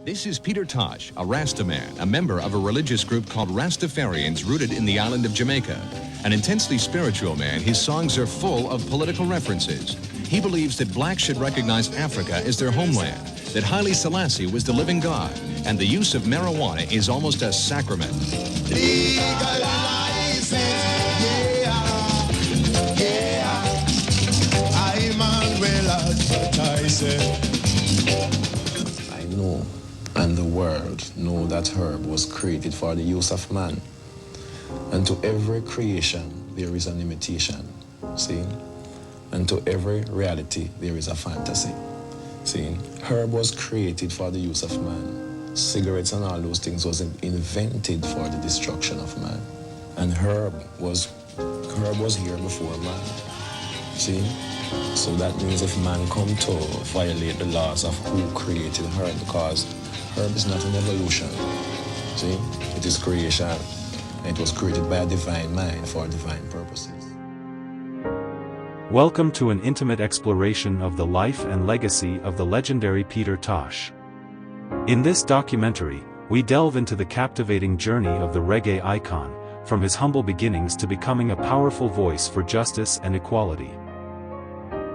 This is Peter Tosh, a Rasta man, a member of a religious group called Rastafarians rooted in the island of Jamaica. An intensely spiritual man, his songs are full of political references. He believes that blacks should recognize Africa as their homeland, that Haile Selassie was the living God, and the use of marijuana is almost a sacrament. Legalize it, yeah. I'm unwell advertise it. I know, and the world know that herb was created for the use of man. And to every creation there is an imitation, see? And to every reality there is a fantasy. See, herb was created for the use of man. Cigarettes and all those things was invented for the destruction of man. And herb was here before man. See? So that means if man come to violate the laws of who created herb, because herb is not an evolution. See? It is creation. And it was created by a divine mind for divine purposes. Welcome to an intimate exploration of the life and legacy of the legendary Peter Tosh. In this documentary, we delve into the captivating journey of the reggae icon, from his humble beginnings to becoming a powerful voice for justice and equality.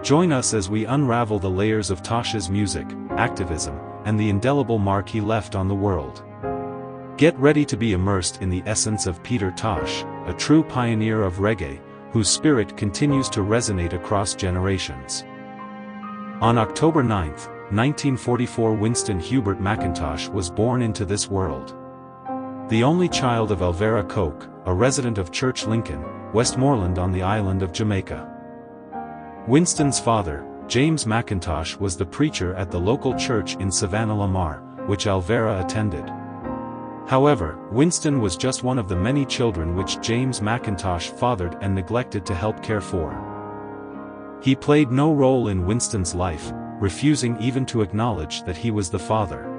Join us as we unravel the layers of Tosh's music, activism, and the indelible mark he left on the world. Get ready to be immersed in the essence of Peter Tosh, a true pioneer of reggae, whose spirit continues to resonate across generations. On October 9, 1944, Winston Hubert McIntosh was born into this world. The only child of Elvira Coke, a resident of Church Lincoln, Westmoreland on the island of Jamaica. Winston's father, James McIntosh, was the preacher at the local church in Savannah-Lamar, which Elvira attended. However, Winston was just one of the many children which James McIntosh fathered and neglected to help care for. He played no role in Winston's life, refusing even to acknowledge that he was the father.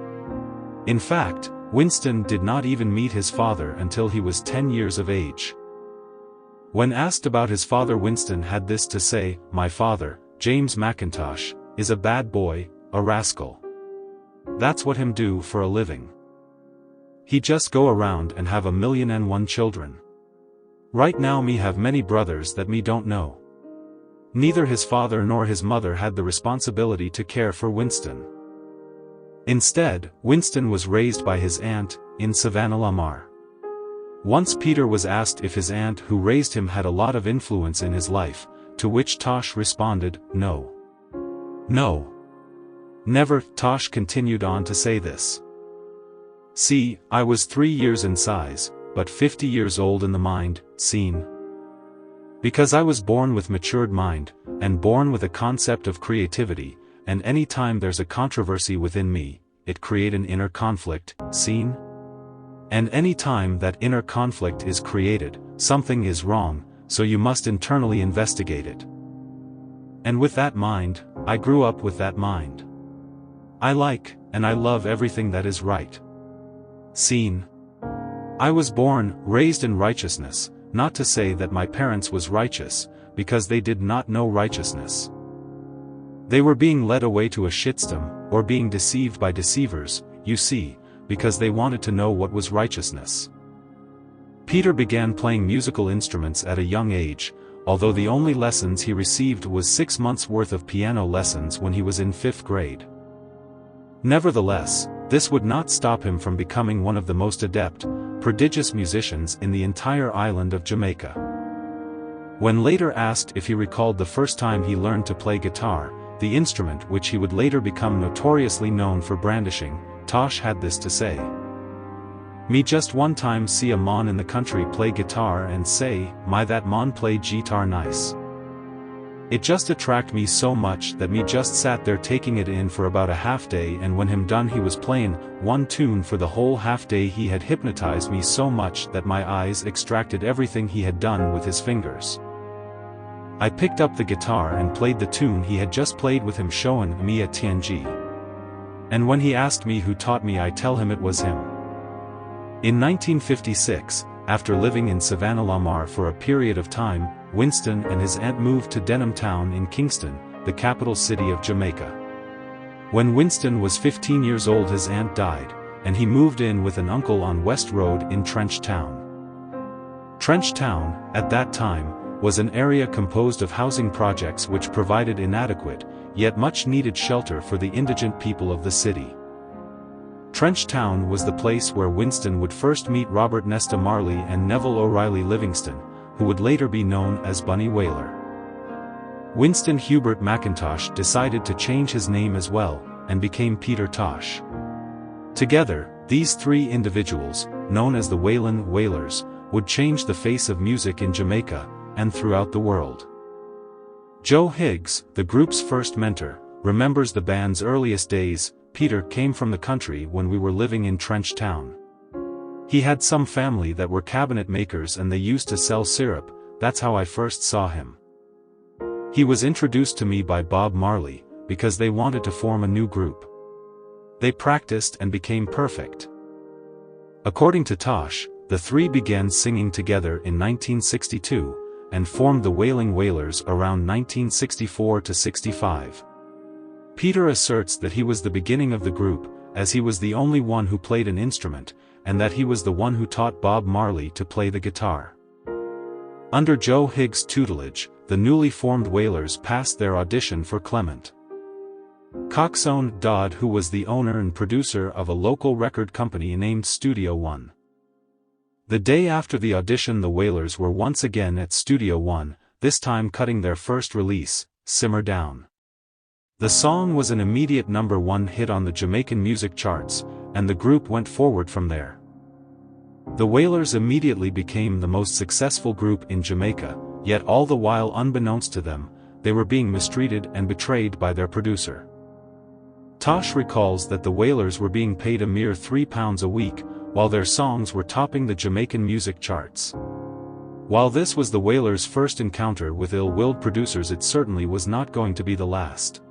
In fact, Winston did not even meet his father until he was 10 years of age. When asked about his father, Winston had this to say: "My father, James McIntosh, is a bad boy, a rascal. That's what him do for a living. He just go around and have 1,000,001 children. Right now me have many brothers that me don't know." Neither his father nor his mother had the responsibility to care for Winston. Instead, Winston was raised by his aunt, in Savannah-Lamar. Once Peter was asked if his aunt who raised him had a lot of influence in his life, to which Tosh responded, "No. No. Never." Tosh continued on to say this: "See, I was 3 years in size, but 50 years old in the mind, seen. Because I was born with matured mind, and born with a concept of creativity, and any time there's a controversy within me, it create an inner conflict, seen? And any time that inner conflict is created, something is wrong, so you must internally investigate it. And with that mind, I grew up with that mind. I like, and I love everything that is right. Seen? I was born, raised in righteousness, not to say that my parents was righteous, because they did not know righteousness. They were being led away to a shitstorm, or being deceived by deceivers, you see, because they wanted to know what was righteousness." Peter began playing musical instruments at a young age, although the only lessons he received was 6 months' worth of piano lessons when he was in 5th grade. Nevertheless, this would not stop him from becoming one of the most adept, prodigious musicians in the entire island of Jamaica. When later asked if he recalled the first time he learned to play guitar, the instrument which he would later become notoriously known for brandishing, Tosh had this to say: "Me just one time see a mon in the country play guitar and say, my that mon play guitar nice. It just attract me so much that me just sat there taking it in for about a half day, and when him done he was playing one tune for the whole half day. He had hypnotized me so much that my eyes extracted everything he had done with his fingers. I picked up the guitar and played the tune he had just played with him, showing me at TNG. And when he asked me who taught me, I tell him it was him." In 1956, after living in Savannah-Lamar for a period of time, Winston and his aunt moved to Denham Town in Kingston, the capital city of Jamaica. When Winston was 15 years old, his aunt died, and he moved in with an uncle on West Road in Trench Town. Trench Town, at that time, was an area composed of housing projects which provided inadequate, yet much-needed shelter for the indigent people of the city. Trench Town was the place where Winston would first meet Robert Nesta Marley and Neville O'Reilly Livingston, who would later be known as Bunny Wailer. Winston Hubert McIntosh decided to change his name as well, and became Peter Tosh. Together, these three individuals, known as the Wailers, would change the face of music in Jamaica, and throughout the world. Joe Higgs, the group's first mentor, remembers the band's earliest days. Peter came from the country when we were living in Trench Town. He had some family that were cabinet makers and they used to sell syrup. That's how I first saw him. He was introduced to me by Bob Marley, because they wanted to form a new group. They practiced and became perfect. According to Tosh, the three began singing together in 1962, and formed the Wailing Wailers around 1964 to 65. Peter asserts that he was the beginning of the group, as he was the only one who played an instrument, and that he was the one who taught Bob Marley to play the guitar. Under Joe Higgs' tutelage, the newly formed Wailers passed their audition for Clement Coxone Dodd, who was the owner and producer of a local record company named Studio One. The day after the audition, the Wailers were once again at Studio One, this time cutting their first release, Simmer Down. The song was an immediate #1 hit on the Jamaican music charts, and the group went forward from there. The Wailers immediately became the most successful group in Jamaica, yet all the while, unbeknownst to them, they were being mistreated and betrayed by their producer. Tosh recalls that the Wailers were being paid a mere £3 a week, while their songs were topping the Jamaican music charts. While this was the Wailers' first encounter with ill-willed producers, it certainly was not going to be the last.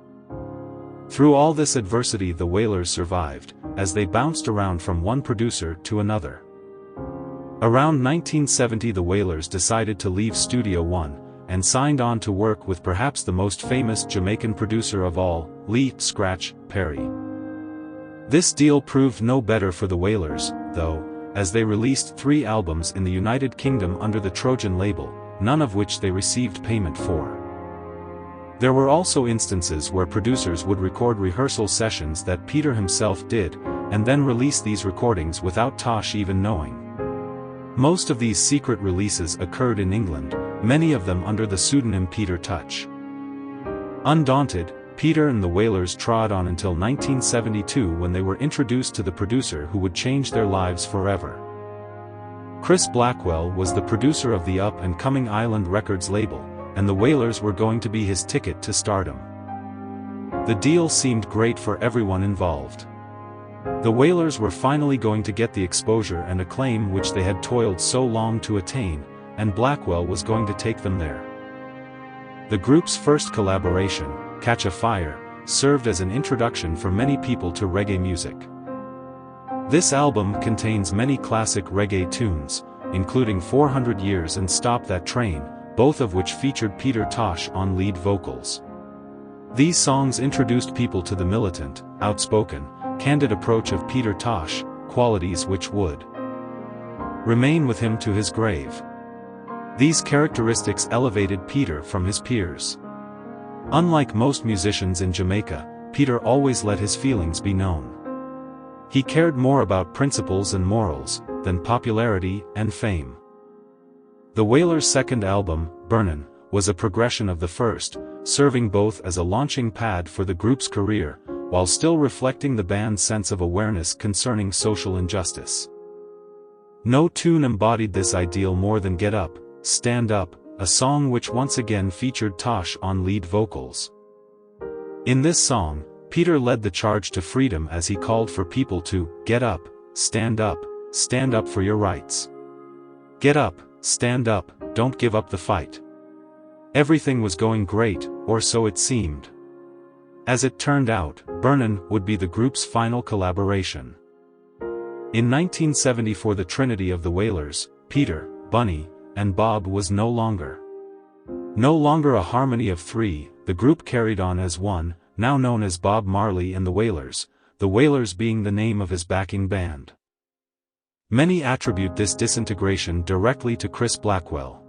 Through all this adversity, the Wailers survived, as they bounced around from one producer to another. Around 1970, the Wailers decided to leave Studio One, and signed on to work with perhaps the most famous Jamaican producer of all, Lee "Scratch" Perry. This deal proved no better for the Wailers, though, as they released 3 albums in the United Kingdom under the Trojan label, none of which they received payment for. There were also instances where producers would record rehearsal sessions that Peter himself did, and then release these recordings without Tosh even knowing. Most of these secret releases occurred in England, many of them under the pseudonym Peter Tosh. Undaunted, Peter and the Wailers trod on until 1972, when they were introduced to the producer who would change their lives forever. Chris Blackwell was the producer of the up-and-coming Island Records label, and the Wailers were going to be his ticket to stardom. The deal seemed great for everyone involved. The Wailers were finally going to get the exposure and acclaim which they had toiled so long to attain, and Blackwell was going to take them there. The group's first collaboration, Catch a Fire, served as an introduction for many people to reggae music. This album contains many classic reggae tunes, including 400 Years and Stop That Train, both of which featured Peter Tosh on lead vocals. These songs introduced people to the militant, outspoken, candid approach of Peter Tosh, qualities which would remain with him to his grave. These characteristics elevated Peter from his peers. Unlike most musicians in Jamaica, Peter always let his feelings be known. He cared more about principles and morals than popularity and fame. The Wailers' second album, Burnin', was a progression of the first, serving both as a launching pad for the group's career, while still reflecting the band's sense of awareness concerning social injustice. No tune embodied this ideal more than Get Up, Stand Up, a song which once again featured Tosh on lead vocals. In this song, Peter led the charge to freedom as he called for people to get up, stand up for your rights. Get up, stand up, don't give up the fight. Everything was going great, or so it seemed. As it turned out, Burnin' would be the group's final collaboration. In 1974, the trinity of the Wailers, Peter, Bunny, and Bob, was no longer a harmony of 3. The group carried on as one, now known as Bob Marley and the Wailers being the name of his backing band. Many attribute this disintegration directly to Chris Blackwell.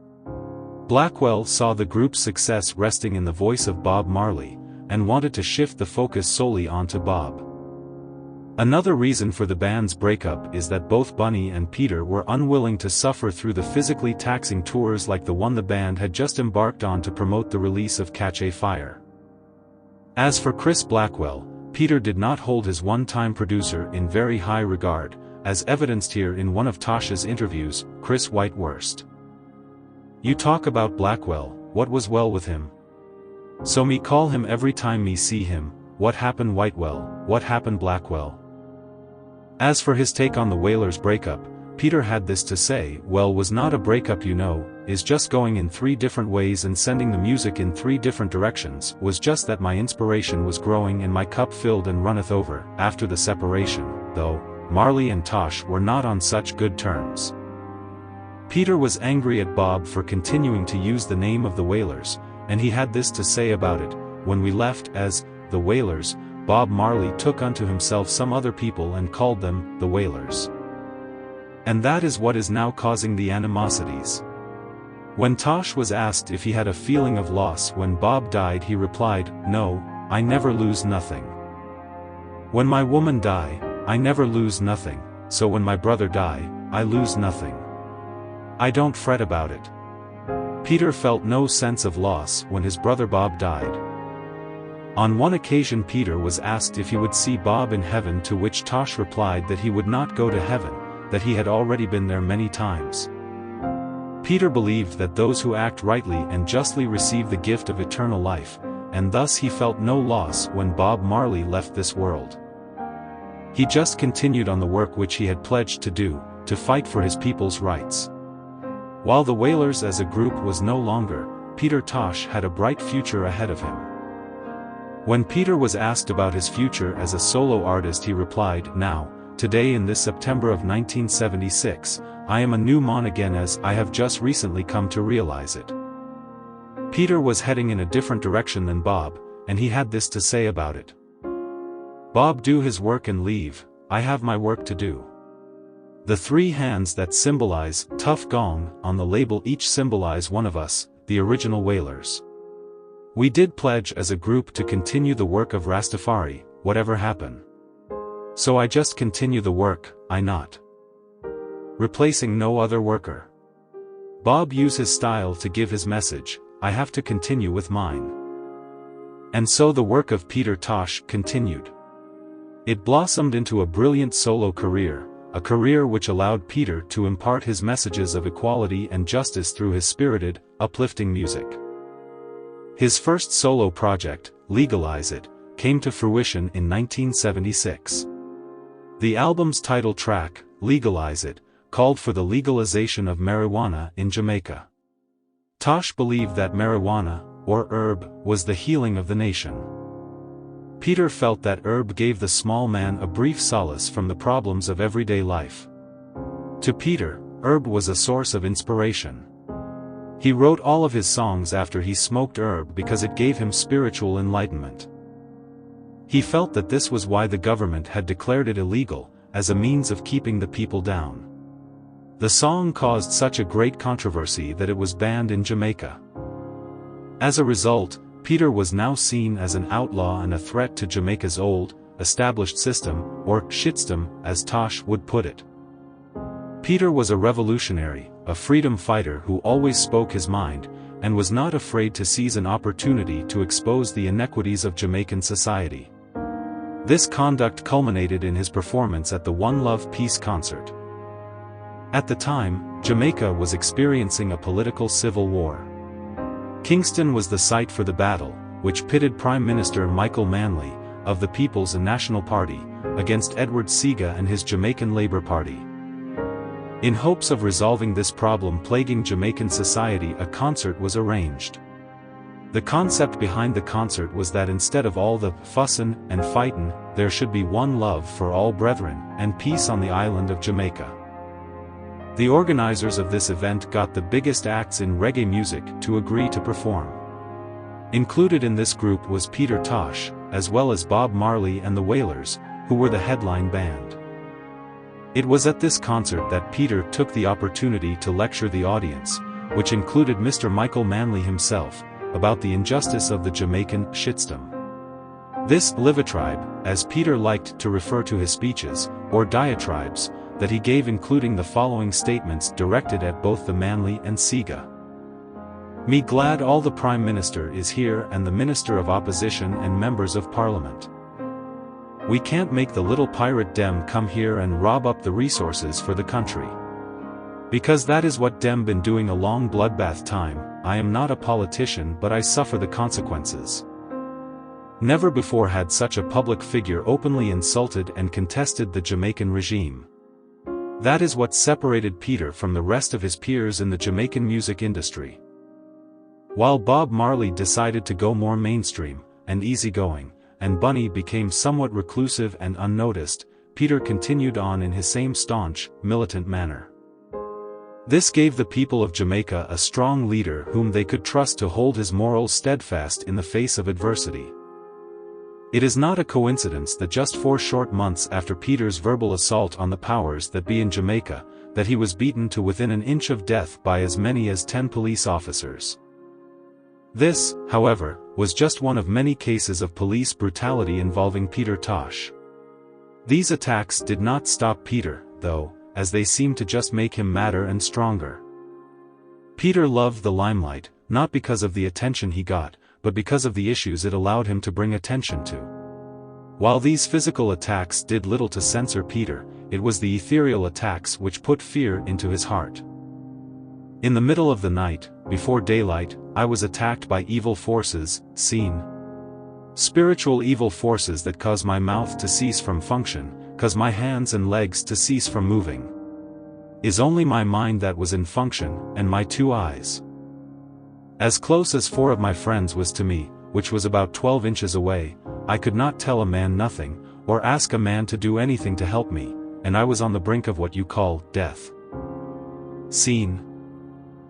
Blackwell saw the group's success resting in the voice of Bob Marley, and wanted to shift the focus solely onto Bob. Another reason for the band's breakup is that both Bunny and Peter were unwilling to suffer through the physically taxing tours like the one the band had just embarked on to promote the release of Catch a Fire. As for Chris Blackwell, Peter did not hold his one-time producer in very high regard, as evidenced here in one of Tosh's interviews, Chris Whitehurst. "You talk about Blackwell, what was well with him? So me call him every time me see him, what happened Whitewell, what happened Blackwell?" As for his take on the Wailers' breakup, Peter had this to say: "Well, was not a breakup, is just going in 3 different ways and sending the music in 3 different directions, was just that my inspiration was growing and my cup filled and runneth over." After the separation, though, Marley and Tosh were not on such good terms. Peter was angry at Bob for continuing to use the name of the Wailers, and he had this to say about it: "When we left as the Wailers, Bob Marley took unto himself some other people and called them the Wailers. And that is what is now causing the animosities." When Tosh was asked if he had a feeling of loss when Bob died, he replied, "No, I never lose nothing. When my woman die, I never lose nothing, so when my brother die, I lose nothing. I don't fret about it." Peter felt no sense of loss when his brother Bob died. On one occasion Peter was asked if he would see Bob in heaven, to which Tosh replied that he would not go to heaven, that he had already been there many times. Peter believed that those who act rightly and justly receive the gift of eternal life, and thus he felt no loss when Bob Marley left this world. He just continued on the work which he had pledged to do, to fight for his people's rights. While the Wailers as a group was no longer, Peter Tosh had a bright future ahead of him. When Peter was asked about his future as a solo artist, he replied, "Now, today in this September of 1976, I am a new man again, as I have just recently come to realize it." Peter was heading in a different direction than Bob, and he had this to say about it: "Bob do his work and leave, I have my work to do." The 3 hands that symbolize Tough Gong on the label each symbolize one of us, the original Wailers. We did pledge as a group to continue the work of Rastafari, whatever happen. So I just continue the work, I not replacing no other worker. Bob use his style to give his message, I have to continue with mine. And so the work of Peter Tosh continued. It blossomed into a brilliant solo career, a career which allowed Peter to impart his messages of equality and justice through his spirited, uplifting music. His first solo project, Legalize It, came to fruition in 1976. The album's title track, Legalize It, called for the legalization of marijuana in Jamaica. Tosh believed that marijuana, or herb, was the healing of the nation. Peter felt that herb gave the small man a brief solace from the problems of everyday life. To Peter, herb was a source of inspiration. He wrote all of his songs after he smoked herb because it gave him spiritual enlightenment. He felt that this was why the government had declared it illegal, as a means of keeping the people down. The song caused such a great controversy that it was banned in Jamaica. As a result, Peter was now seen as an outlaw and a threat to Jamaica's old, established system, or shitstem, as Tosh would put it. Peter was a revolutionary, a freedom fighter who always spoke his mind, and was not afraid to seize an opportunity to expose the inequities of Jamaican society. This conduct culminated in his performance at the One Love Peace concert. At the time, Jamaica was experiencing a political civil war. Kingston was the site for the battle, which pitted Prime Minister Michael Manley, of the People's and National Party, against Edward Seaga and his Jamaican Labour Party. In hopes of resolving this problem plaguing Jamaican society, a concert was arranged. The concept behind the concert was that instead of all the fussin' and fightin', there should be one love for all brethren, and peace on the island of Jamaica. The organizers of this event got the biggest acts in reggae music to agree to perform. Included in this group was Peter Tosh, as well as Bob Marley and the Wailers, who were the headline band. It was at this concert that Peter took the opportunity to lecture the audience, which included Mr. Michael Manley himself, about the injustice of the Jamaican shitstorm. This diatribe, as Peter liked to refer to his speeches, or diatribes, that he gave, including the following statements directed at both the Manley and Sega. Me glad all the Prime Minister is here and the Minister of Opposition and Members of Parliament. We can't make the little pirate dem come here and rob up the resources for the country. Because that is what dem been doing a long bloodbath time. I am not a politician, but I suffer the consequences. Never before had such a public figure openly insulted and contested the Jamaican regime. That is what separated Peter from the rest of his peers in the Jamaican music industry. While Bob Marley decided to go more mainstream and easygoing, and Bunny became somewhat reclusive and unnoticed, Peter continued on in his same staunch, militant manner. This gave the people of Jamaica a strong leader whom they could trust to hold his morals steadfast in the face of adversity. It is not a coincidence that just 4 short months after Peter's verbal assault on the powers that be in Jamaica, that he was beaten to within an inch of death by as many as 10 police officers. This, however, was just one of many cases of police brutality involving Peter Tosh. These attacks did not stop Peter, though, as they seemed to just make him madder and stronger. Peter loved the limelight, not because of the attention he got, but because of the issues it allowed him to bring attention to. While these physical attacks did little to censor Peter, it was the ethereal attacks which put fear into his heart. In the middle of the night, before daylight, I was attacked by evil forces, seen. Spiritual evil forces that cause my mouth to cease from function, cause my hands and legs to cease from moving. Is only my mind that was in function, and my 2 eyes. As close as 4 of my friends was to me, which was about 12 inches away, I could not tell a man nothing, or ask a man to do anything to help me, and I was on the brink of what you call death. Scene.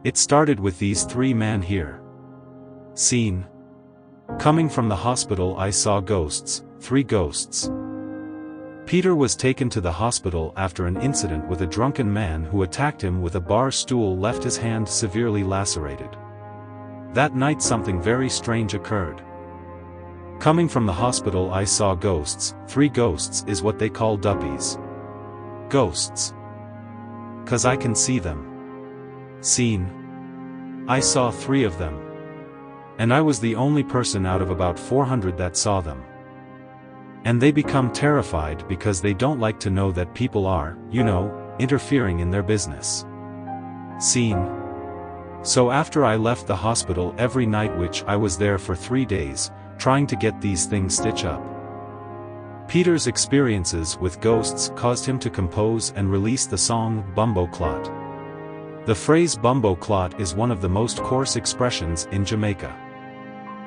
It started with these 3 men here. Scene. Coming from the hospital I saw ghosts, 3 ghosts. Peter was taken to the hospital after an incident with a drunken man who attacked him with a bar stool, left his hand severely lacerated. That night something very strange occurred. Coming from the hospital I saw ghosts, 3 ghosts is what they call duppies. Ghosts. 'Cause I can see them. Scene. I saw 3 of them. And I was the only person out of about 400 that saw them. And they become terrified because they don't like to know that people are, interfering in their business. Scene. So after I left the hospital every night, which I was there for 3 days, trying to get these things stitched up. Peter's experiences with ghosts caused him to compose and release the song Bumbo Clot. The phrase Bumbo Clot is one of the most coarse expressions in Jamaica.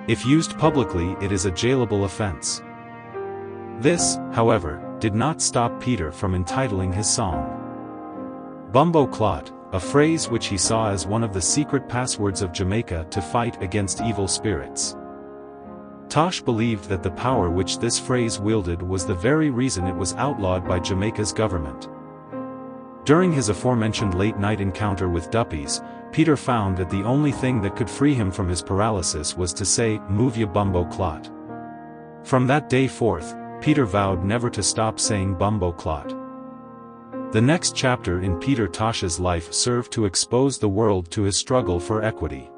If used publicly, it is a jailable offense. This, however, did not stop Peter from entitling his song Bumbo Clot, a phrase which he saw as one of the secret passwords of Jamaica to fight against evil spirits. Tosh believed that the power which this phrase wielded was the very reason it was outlawed by Jamaica's government. During his aforementioned late-night encounter with duppies, Peter found that the only thing that could free him from his paralysis was to say, "Move ya Bumbo Clot." From that day forth, Peter vowed never to stop saying Bumbo Clot. The next chapter in Peter Tosh's life served to expose the world to his struggle for equity.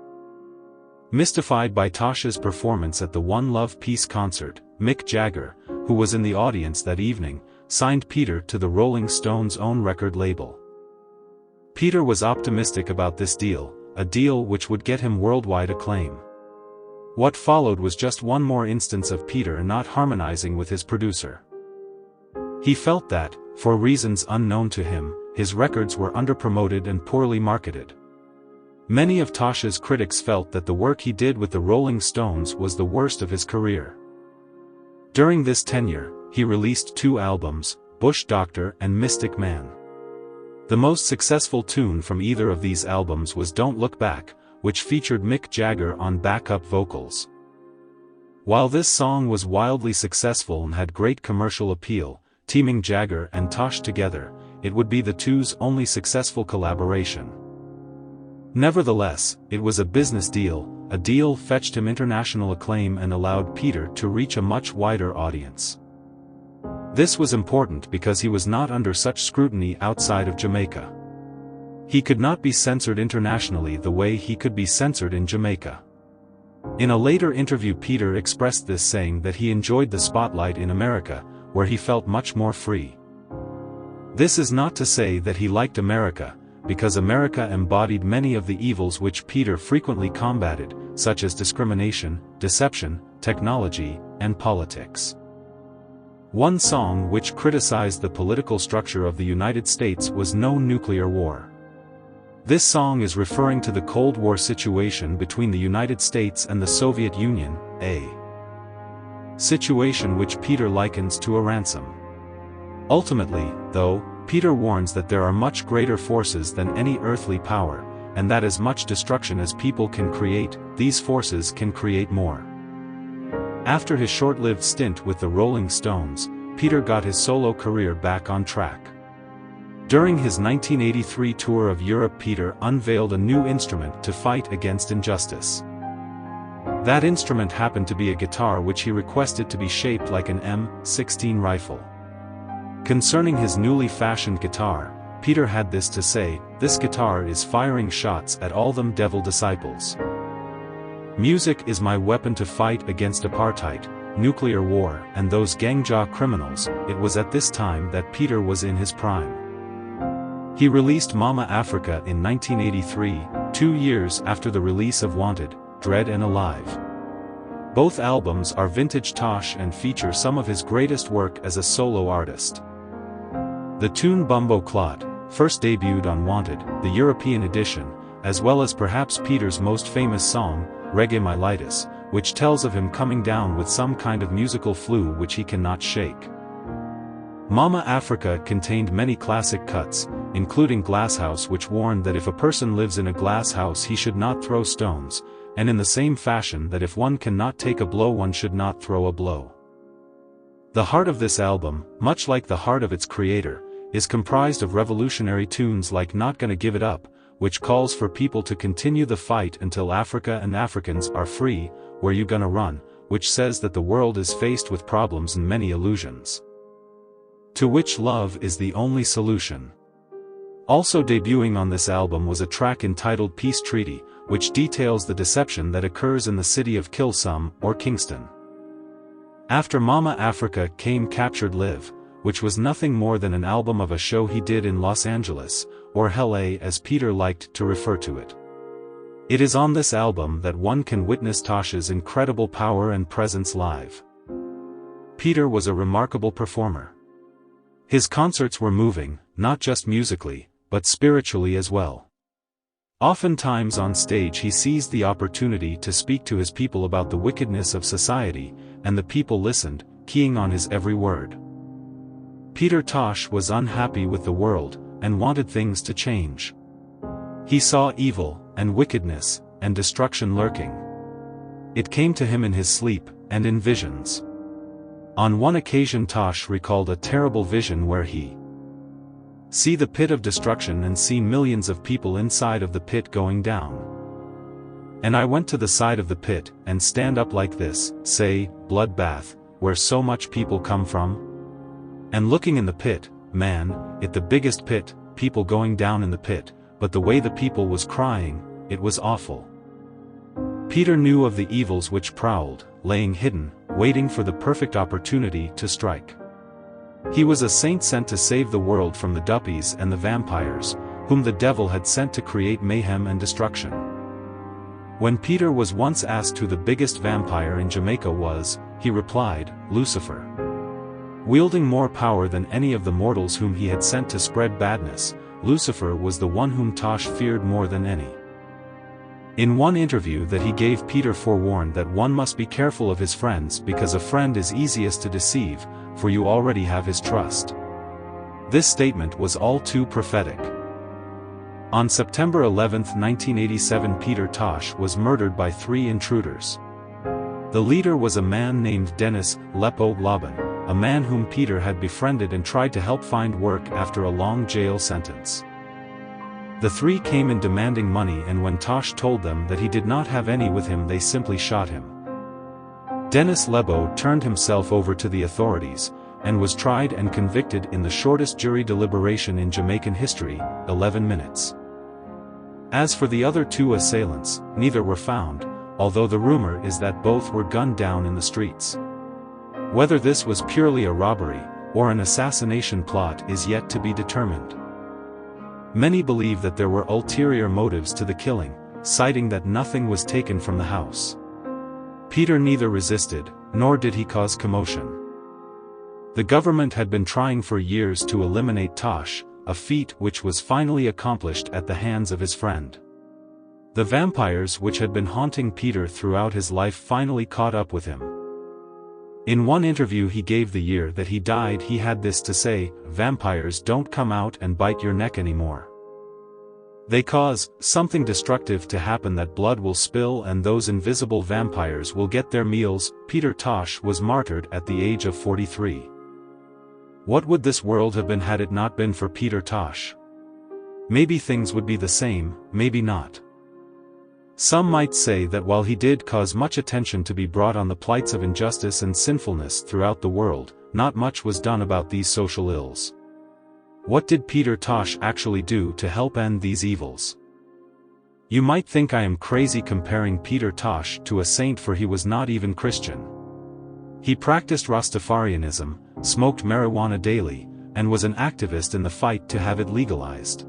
Mystified by Tosh's performance at the One Love Peace concert, Mick Jagger, who was in the audience that evening, signed Peter to the Rolling Stones' own record label. Peter was optimistic about this deal, a deal which would get him worldwide acclaim. What followed was just one more instance of Peter not harmonizing with his producer. He felt that, for reasons unknown to him, his records were underpromoted and poorly marketed. Many of Tosh's critics felt that the work he did with the Rolling Stones was the worst of his career. During this tenure, he released 2 albums, Bush Doctor and Mystic Man. The most successful tune from either of these albums was Don't Look Back, which featured Mick Jagger on backup vocals. While this song was wildly successful and had great commercial appeal, teaming Jagger and Tosh together, it would be the two's only successful collaboration. Nevertheless, it was a business deal. A deal fetched him international acclaim and allowed Peter to reach a much wider audience. This was important because he was not under such scrutiny outside of Jamaica. He could not be censored internationally the way he could be censored in Jamaica. In a later interview, Peter expressed this, saying that he enjoyed the spotlight in America, where he felt much more free. This is not to say that he liked America, because America embodied many of the evils which Peter frequently combated, such as discrimination, deception, technology, and politics. One song which criticized the political structure of the United States was No Nuclear War. This song is referring to the Cold War situation between the United States and the Soviet Union, a situation which Peter likens to a ransom. Ultimately, though, Peter warns that there are much greater forces than any earthly power, and that as much destruction as people can create, these forces can create more. After his short-lived stint with the Rolling Stones, Peter got his solo career back on track. During his 1983 tour of Europe, Peter unveiled a new instrument to fight against injustice. That instrument happened to be a guitar which he requested to be shaped like an M16 rifle. Concerning his newly fashioned guitar, Peter had this to say: "This guitar is firing shots at all them devil disciples. Music is my weapon to fight against apartheid, nuclear war, and those gangja criminals." It was at this time that Peter was in his prime. He released Mama Africa in 1983, 2 years after the release of Wanted, Dread and Alive. Both albums are vintage Tosh and feature some of his greatest work as a solo artist. The tune Bumbo Clot first debuted on Wanted, the European edition, as well as perhaps Peter's most famous song, Reggae Mylitis, which tells of him coming down with some kind of musical flu which he cannot shake. Mama Africa contained many classic cuts, including Glasshouse, which warned that if a person lives in a glass house he should not throw stones, and in the same fashion that if one cannot take a blow one should not throw a blow. The heart of this album, much like the heart of its creator, is comprised of revolutionary tunes like Not Gonna Give It Up, which calls for people to continue the fight until Africa and Africans are free, Where You Gonna Run, which says that the world is faced with problems and many illusions, to which love is the only solution. Also debuting on this album was a track entitled Peace Treaty, which details the deception that occurs in the city of Kill Some, or Kingston. After Mama Africa came Captured Live, which was nothing more than an album of a show he did in Los Angeles, or Hell A as Peter liked to refer to it. It is on this album that one can witness Tosh's incredible power and presence live. Peter was a remarkable performer. His concerts were moving, not just musically, but spiritually as well. Oftentimes on stage he seized the opportunity to speak to his people about the wickedness of society, and the people listened, keying on his every word. Peter Tosh was unhappy with the world, and wanted things to change. He saw evil, and wickedness, and destruction lurking. It came to him in his sleep, and in visions. On one occasion Tosh recalled a terrible vision where he see the pit of destruction and see millions of people inside of the pit going down. And I went to the side of the pit, and stand up like this, say, bloodbath, where so much people come from? And looking in the pit, man, it the biggest pit, people going down in the pit, but the way the people was crying, it was awful. Peter knew of the evils which prowled, laying hidden, waiting for the perfect opportunity to strike. He was a saint sent to save the world from the duppies and the vampires, whom the devil had sent to create mayhem and destruction. When Peter was once asked who the biggest vampire in Jamaica was, he replied, Lucifer. Wielding more power than any of the mortals whom he had sent to spread badness, Lucifer was the one whom Tosh feared more than any. In one interview that he gave, Peter forewarned that one must be careful of his friends because a friend is easiest to deceive, for you already have his trust. This statement was all too prophetic. On September 11, 1987, Peter Tosh was murdered by 3 intruders. The leader was a man named Dennis Lepo Laban, a man whom Peter had befriended and tried to help find work after a long jail sentence. The three came in demanding money, and when Tosh told them that he did not have any with him, they simply shot him. Dennis Lebo turned himself over to the authorities, and was tried and convicted in the shortest jury deliberation in Jamaican history, 11 minutes. As for the other two assailants, neither were found, although the rumor is that both were gunned down in the streets. Whether this was purely a robbery, or an assassination plot is yet to be determined. Many believe that there were ulterior motives to the killing, citing that nothing was taken from the house. Peter neither resisted, nor did he cause commotion. The government had been trying for years to eliminate Tosh, a feat which was finally accomplished at the hands of his friend. The vampires which had been haunting Peter throughout his life finally caught up with him. In one interview he gave the year that he died, he had this to say: "Vampires don't come out and bite your neck anymore. They cause something destructive to happen, that blood will spill and those invisible vampires will get their meals." Peter Tosh was martyred at the age of 43. What would this world have been had it not been for Peter Tosh? Maybe things would be the same, maybe not. Some might say that while he did cause much attention to be brought on the plights of injustice and sinfulness throughout the world, not much was done about these social ills. What did Peter Tosh actually do to help end these evils? You might think I am crazy comparing Peter Tosh to a saint, for he was not even Christian. He practiced Rastafarianism, smoked marijuana daily, and was an activist in the fight to have it legalized.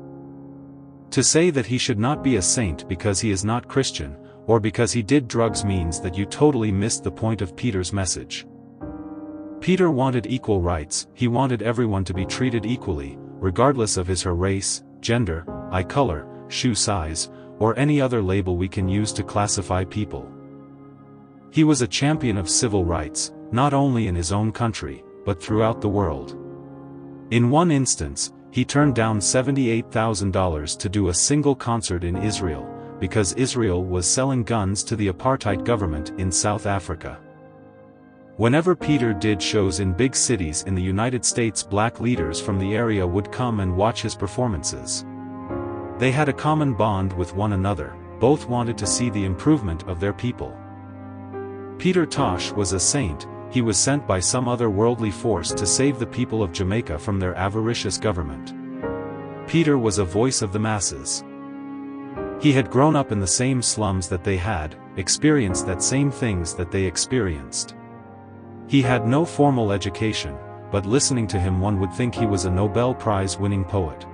To say that he should not be a saint because he is not Christian, or because he did drugs, means that you totally missed the point of Peter's message. Peter wanted equal rights. He wanted everyone to be treated equally, regardless of his or her race, gender, eye color, shoe size, or any other label we can use to classify people. He was a champion of civil rights, not only in his own country, but throughout the world. In one instance, he turned down $78,000 to do a single concert in Israel, because Israel was selling guns to the apartheid government in South Africa. Whenever Peter did shows in big cities in the United States, black leaders from the area would come and watch his performances. They had a common bond with one another, both wanted to see the improvement of their people. Peter Tosh was a saint. He was sent by some other worldly force to save the people of Jamaica from their avaricious government. Peter was a voice of the masses. He had grown up in the same slums that they had, experienced that same things that they experienced. He had no formal education, but listening to him one would think he was a Nobel Prize-winning poet.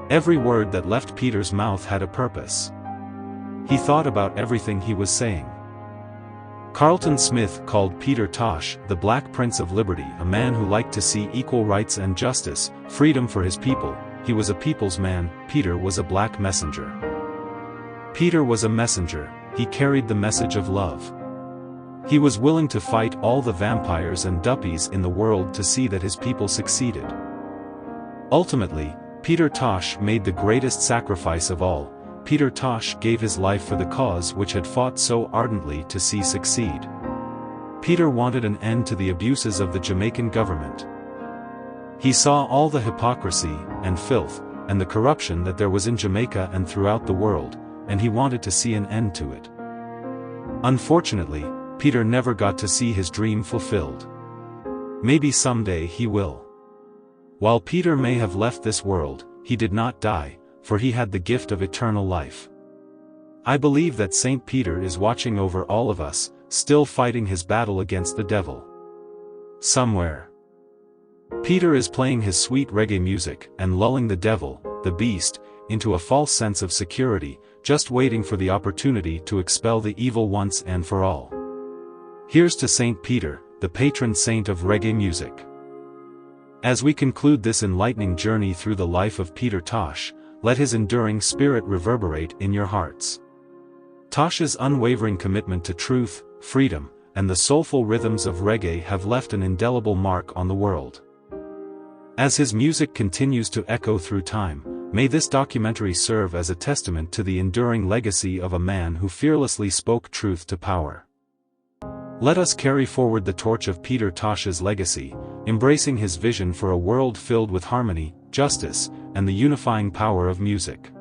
Every word that left Peter's mouth had a purpose. He thought about everything he was saying. Carlton Smith called Peter Tosh the Black Prince of Liberty, a man who liked to see equal rights and justice, freedom for his people. He was a people's man. Peter was a black messenger. Peter was a messenger. He carried the message of love. He was willing to fight all the vampires and duppies in the world to see that his people succeeded. Ultimately, Peter Tosh made the greatest sacrifice of all. Peter Tosh gave his life for the cause which had fought so ardently to see succeed. Peter wanted an end to the abuses of the Jamaican government. He saw all the hypocrisy and filth and the corruption that there was in Jamaica and throughout the world, and he wanted to see an end to it. Unfortunately, Peter never got to see his dream fulfilled. Maybe someday he will. While Peter may have left this world, he did not die, for he had the gift of eternal life. I believe that Saint Peter is watching over all of us, still fighting his battle against the devil. Somewhere, Peter is playing his sweet reggae music and lulling the devil, the beast, into a false sense of security, just waiting for the opportunity to expel the evil once and for all. Here's to Saint Peter, the patron saint of reggae music. As we conclude this enlightening journey through the life of Peter Tosh, let his enduring spirit reverberate in your hearts. Tosh's unwavering commitment to truth, freedom, and the soulful rhythms of reggae have left an indelible mark on the world. As his music continues to echo through time, may this documentary serve as a testament to the enduring legacy of a man who fearlessly spoke truth to power. Let us carry forward the torch of Peter Tosh's legacy, embracing his vision for a world filled with harmony, justice, and the unifying power of music.